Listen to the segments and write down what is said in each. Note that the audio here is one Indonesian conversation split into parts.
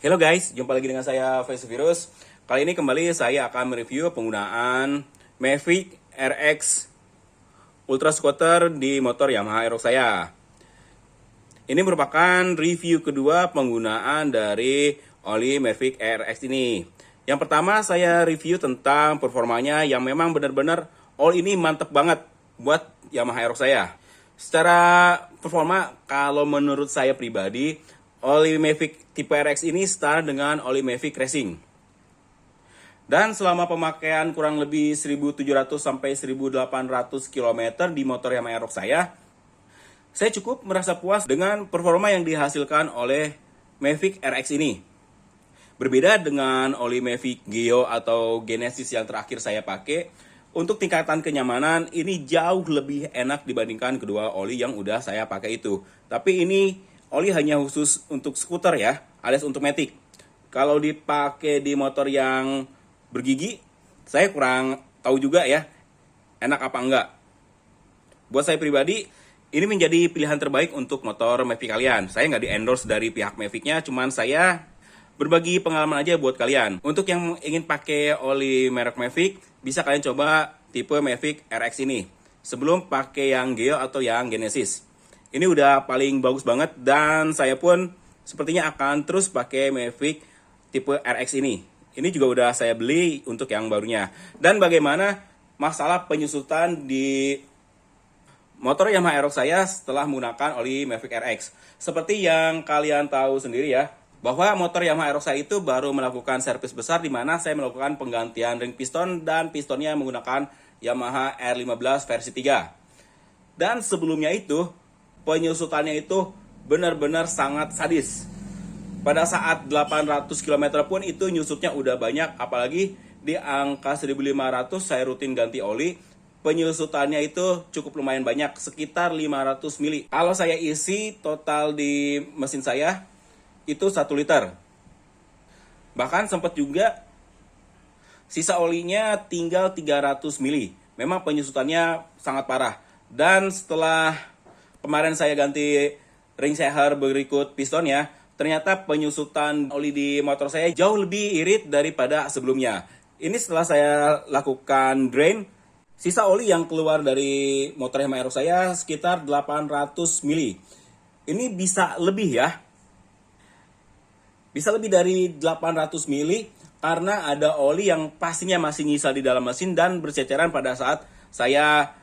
Halo guys, jumpa lagi dengan saya Face Virus. Kali ini kembali saya akan mereview penggunaan Mavic RX Ultra Scooter di motor Yamaha Aerox saya. Ini merupakan review kedua penggunaan dari oli Mavic RX ini. Yang pertama saya review tentang performanya yang memang benar-benar oli ini mantep banget buat Yamaha Aerox saya. Secara performa, kalau menurut saya pribadi, oli Mavic tipe RX ini setara dengan oli Mavic Racing. Dan selama pemakaian kurang lebih 1700 sampai 1800 km di motor Yamaha Aerox saya cukup merasa puas dengan performa yang dihasilkan oleh Mavic RX ini. Berbeda dengan oli Mavic Geo atau Genesis yang terakhir saya pakai, untuk tingkatan kenyamanan ini jauh lebih enak dibandingkan kedua oli yang udah saya pakai itu. Tapi ini oli hanya khusus untuk skuter ya, alias untuk Matic. Kalau dipakai di motor yang bergigi, saya kurang tahu juga ya, enak apa enggak. Buat saya pribadi, ini menjadi pilihan terbaik untuk motor Mavic kalian. Saya nggak di-endorse dari pihak Mavicnya, cuman saya berbagi pengalaman aja buat kalian. Untuk yang ingin pakai oli merek Mavic, bisa kalian coba tipe Mavic RX ini sebelum pakai yang Geo atau yang Genesis. Ini udah paling bagus banget dan saya pun sepertinya akan terus pakai Mavic tipe RX ini. Ini juga udah saya beli untuk yang barunya. Dan bagaimana masalah penyusutan di motor Yamaha Aerox saya setelah menggunakan oli Mavic RX. Seperti yang kalian tahu sendiri ya, bahwa motor Yamaha Aerox saya itu baru melakukan servis besar di mana saya melakukan penggantian ring piston dan pistonnya menggunakan Yamaha R15 versi 3. Dan sebelumnya itu penyusutannya itu benar-benar sangat sadis. Pada saat 800 km pun itu nyusutnya udah banyak, apalagi di angka 1500 saya rutin ganti oli. Penyusutannya itu cukup lumayan banyak, sekitar 500 mili. Kalau saya isi total di mesin saya itu 1 liter. Bahkan sempat juga sisa olinya tinggal 300 mili. Memang penyusutannya sangat parah. Dan setelah kemarin saya ganti ring seher berikut pistonnya, ternyata penyusutan oli di motor saya jauh lebih irit daripada sebelumnya. Ini setelah saya lakukan drain, sisa oli yang keluar dari motor Yamaha Aerox saya sekitar 800 mili. Ini bisa lebih ya. Bisa lebih dari 800 mili karena ada oli yang pastinya masih nyisa di dalam mesin dan berceceran pada saat saya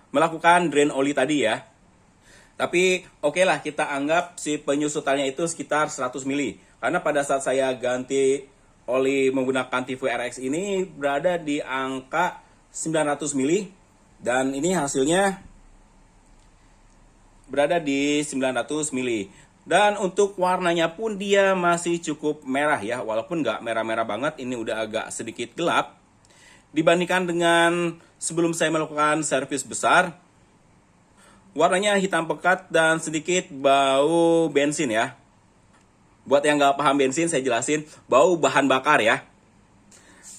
melakukan drain oli tadi ya. Tapi oke lah, kita anggap si penyusutannya itu sekitar 100 mili. Karena pada saat saya ganti oli menggunakan tipe RX ini berada di angka 900 mili. Dan ini hasilnya berada di 900 mili. Dan untuk warnanya pun dia masih cukup merah ya, walaupun nggak merah-merah banget, ini udah agak sedikit gelap. Dibandingkan dengan sebelum saya melakukan servis besar, warnanya hitam pekat dan sedikit bau bensin ya. Buat yang nggak paham bensin, saya jelasin, bau bahan bakar ya.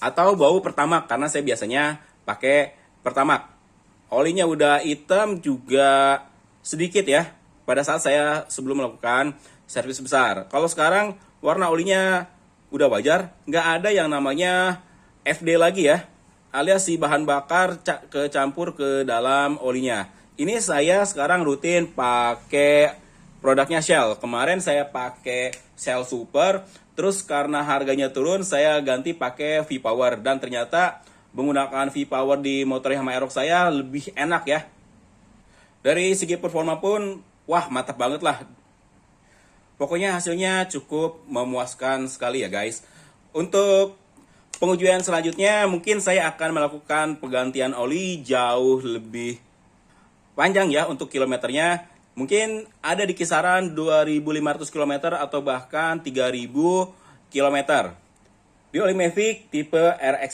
Atau bau Pertamax, karena saya biasanya pakai Pertamax. Olinya udah hitam juga sedikit ya, pada saat saya sebelum melakukan servis besar. Kalau sekarang warna olinya udah wajar, nggak ada yang namanya FD lagi ya, alias si bahan bakar kecampur ke dalam olinya. Ini saya sekarang rutin pakai produknya Shell. Kemarin saya pakai Shell Super, terus karena harganya turun saya ganti pakai V-Power. Dan ternyata menggunakan V-Power di motor Yamaha Aerox saya lebih enak ya. Dari segi performa pun, wah mantap banget lah. Pokoknya hasilnya cukup memuaskan sekali ya guys. Untuk pengujian selanjutnya mungkin saya akan melakukan penggantian oli jauh lebih panjang ya untuk kilometernya. Mungkin ada di kisaran 2.500 km atau bahkan 3.000 km. Di oli Mavic tipe RX